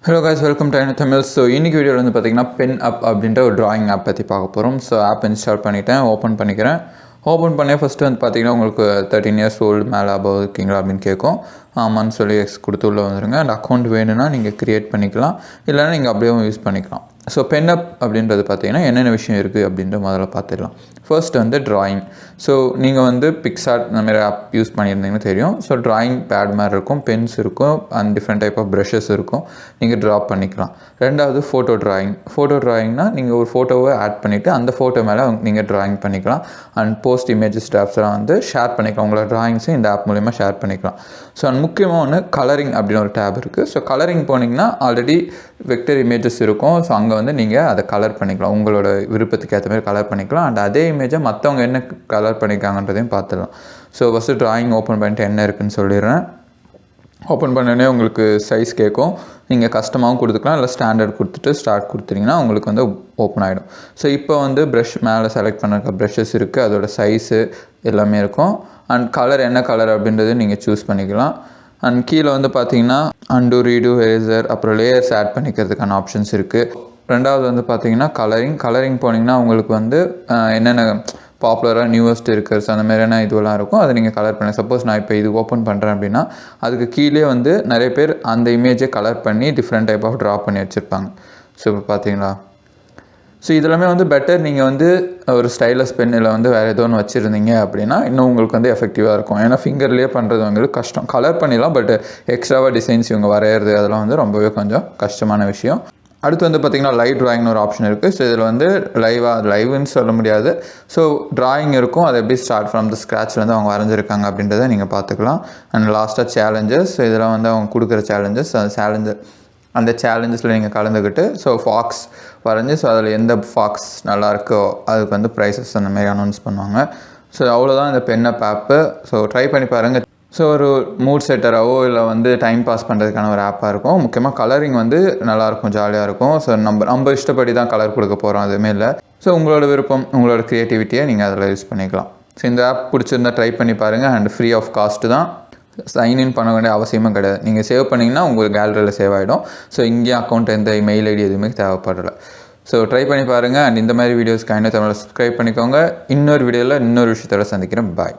Hello guys, welcome to Tamil. So இன்னைக்கு வீடியோவில் வந்து பார்த்தீங்கன்னா PenUp அப்படின்ற ஒரு டிராயிங் ஆப் பற்றி பார்க்க போகிறோம். ஸோ ஆப் இன்ஸ்டால் பண்ணிவிட்டேன், ஓப்பன் பண்ணிக்கிறேன். ஓப்பன் பண்ணி ஃபஸ்ட்டு வந்து பார்த்தீங்கன்னா உங்களுக்கு 13 years old மேலே அபவ் இருக்கீங்களா அப்படின்னு கேட்கும். ஆமான்னு சொல்லி எக்ஸ் கொடுத்து உள்ளே வந்துடுங்க. அண்ட் அக்கௌண்ட் வேணும்னா நீங்கள் க்ரியேட் பண்ணிக்கலாம், இல்லைனா நீங்கள் அப்படியே யூஸ் பண்ணிக்கலாம். ஸோ PenUp அப்படின்றது பார்த்தீங்கன்னா என்னென்ன விஷயம் இருக்குது அப்படின்ற முதல்ல பார்த்துடலாம். ஃபர்ஸ்ட் வந்து ட்ராயிங். ஸோ நீங்கள் வந்து பிக்சார்ட் இந்த மாதிரி ஆப் யூஸ் பண்ணியிருந்தீங்கன்னா தெரியும். ஸோ ட்ராயிங் பேட் மாதிரி இருக்கும், பென்ஸ் இருக்கும், and different type of brushes இருக்கும், நீங்கள் ட்ரா பண்ணிக்கலாம். ரெண்டாவது ஃபோட்டோ ட்ராயிங். ஃபோட்டோ ட்ராயிங்னால் நீங்கள் ஒரு ஃபோட்டோவை ஆட் பண்ணிவிட்டு அந்த ஃபோட்டோ மேலே நீங்கள் ட்ராயிங் பண்ணிக்கலாம். அண்ட் போஸ்ட் இமேஜஸ் ட்ராப்ஸ்லாம் வந்து ஷேர் பண்ணிக்கலாம். உங்களோட ட்ராயிங்ஸை இந்த ஆப் மூலிமா ஷேர் பண்ணிக்கலாம். ஸோ அண்ட் முக்கியமாக ஒன்று கலரிங் அப்படின்னு ஒரு டேப் இருக்குது. ஸோ கலரிங் போனீங்கன்னா ஆல்ரெடி வெக்டர் இமேஜஸ் இருக்கும். ஸோ அங்கே வந்து நீங்கள் அதை கலர் பண்ணிக்கலாம், உங்களோட விருப்பத்துக்கு ஏற்ற மாதிரி கலர் பண்ணிக்கலாம். அண்ட் அதே இமேஜை மற்றவங்க என்ன கலர் பண்ணியிருக்காங்கன்றதையும் பார்த்துடலாம். ஸோ ஃபஸ்ட்டு ட்ராயிங் ஓப்பன் பண்ணிட்டு என்ன இருக்குதுன்னு சொல்லிடுறேன். ஓப்பன் பண்ணோடனே உங்களுக்கு சைஸ் கேட்கும். நீங்கள் கஸ்டமாகவும் கொடுத்துக்கலாம், இல்லை ஸ்டாண்டர்ட் கொடுத்துட்டு ஸ்டார்ட் கொடுத்துட்டிங்கன்னா உங்களுக்கு வந்து ஓப்பன் ஆகிடும். ஸோ இப்போ வந்து ப்ரஷ் மேலே செலக்ட் பண்ணிருக்க ப்ரஷஸ் இருக்குது, அதோடய சைஸு எல்லாமே இருக்கும். அண்ட் கலர் என்ன கலர் அப்படின்றது நீங்கள் சூஸ் பண்ணிக்கலாம். அண்ட் கீழே வந்து பார்த்தீங்கன்னா அண்டு, ரீடு, எரேசர், அப்புறம் லேயர்ஸ் ஆட் பண்ணிக்கிறதுக்கான ஆப்ஷன்ஸ் இருக்குது. ரெண்டாவது வந்து பார்த்தீங்கன்னா கலரிங் போனீங்கன்னா உங்களுக்கு வந்து என்னென்ன பாப்புலராக நியூவஸ்ட் இருக்கர்ஸ் அந்த மாதிரியான இதுவெல்லாம் இருக்கும், அதை நீங்கள் கலர் பண்ணி. சப்போஸ் நான் இப்போ இது ஓப்பன் பண்ணுறேன் அப்படின்னா அதுக்கு கீழே வந்து நிறைய பேர் அந்த இமேஜை கலர் பண்ணி டிஃப்ரெண்ட் டைப் ஆஃப் ட்ரா பண்ணி வச்சுருப்பாங்க. ஸோ இப்போ பார்த்தீங்களா, ஸோ இதெல்லாமே வந்து பெட்டர். நீங்கள் வந்து ஒரு ஸ்டைலஸ் பென்னில் வந்து வேறு ஏதோ ஒன்று வச்சுருந்தீங்க அப்படின்னா இன்னும் உங்களுக்கு வந்து எஃபெக்டிவாக இருக்கும். ஏன்னா ஃபிங்கர்லேயே பண்ணுறது வந்து கஷ்டம். கலர் பண்ணிடலாம், பட் எக்ஸ்ட்ராவாக டிசைன்ஸ் இவங்க வரைகிறது அதெல்லாம் வந்து ரொம்பவே கொஞ்சம் கஷ்டமான விஷயம். அடுத்து வந்து பார்த்திங்கன்னா லைவ் ட்ராயிங்னு ஒரு ஆப்ஷன் இருக்குது. ஸோ இதில் வந்து லைவ்னு சொல்ல முடியாது. ஸோ ட்ராயிங் இருக்கும், அதை எப்படி ஸ்டார்ட் ஃப்ரம் த ஸ்க்ராட்ச்லேருந்து அவங்க வரைஞ்சிருக்காங்க அப்படின்றத நீங்கள் பார்த்துக்கலாம். அண்ட் லாஸ்ட்டாக சேலஞ்சஸ். ஸோ இதெல்லாம் வந்து அவங்க கொடுக்குற சேலஞ்சஸ். அந்த சேலஞ்சஸில் நீங்கள் கலந்துக்கிட்டு ஸோ ஃபாக்ஸ் வரைஞ்சி, ஸோ அதில் எந்த ஃபாக்ஸ் நல்லாயிருக்கோ அதுக்கு வந்து ப்ரைஸஸ் அந்த மாதிரி அனௌன்ஸ் பண்ணுவாங்க. ஸோ அவ்வளோதான் இந்த PenUp ஆப்பு. ஸோ ட்ரை பண்ணி பாருங்கள். ஸோ ஒரு மூட் செட்டராகவோ இல்லை வந்து டைம் பாஸ் பண்ணுறதுக்கான ஒரு ஆப்பாக இருக்கும். முக்கியமாக கலரிங் வந்து நல்லாயிருக்கும், ஜாலியாக இருக்கும். ஸோ நம்ம இஷ்டப்படி தான் கலர் கொடுக்க போகிறோம், அதுவுமே இல்லை. ஸோ உங்களோட விருப்பம், உங்களோட க்ரியேட்டிவிட்டியை நீங்கள் அதில் யூஸ் பண்ணிக்கலாம். ஸோ இந்த ஆப் பிடிச்சிருந்தால் ட்ரை பண்ணி பாருங்கள். அண்ட் ஃப்ரீ ஆஃப் காஸ்ட்டு தான், சைன்இன் பண்ண வேண்டிய அவசியமும் கிடையாது. நீங்கள் சேவ் பண்ணிங்கன்னா உங்களுக்கு கேலரியில் சேவ் ஆகிடும். ஸோ இங்கேயும் அக்கௌண்ட் எந்த மெயில் ஐடி எதுவுமே தேவைப்படலை. ஸோ ட்ரை பண்ணி பாருங்கள். அண்ட் இந்த மாதிரி வீடியோஸ்க்கு தமிழை சப்ஸ்கிரைப் பண்ணிக்கோங்க. இன்னொரு வீடியோவில் இன்னொரு விஷயத்தோட சந்திக்கிறேன். பாய்.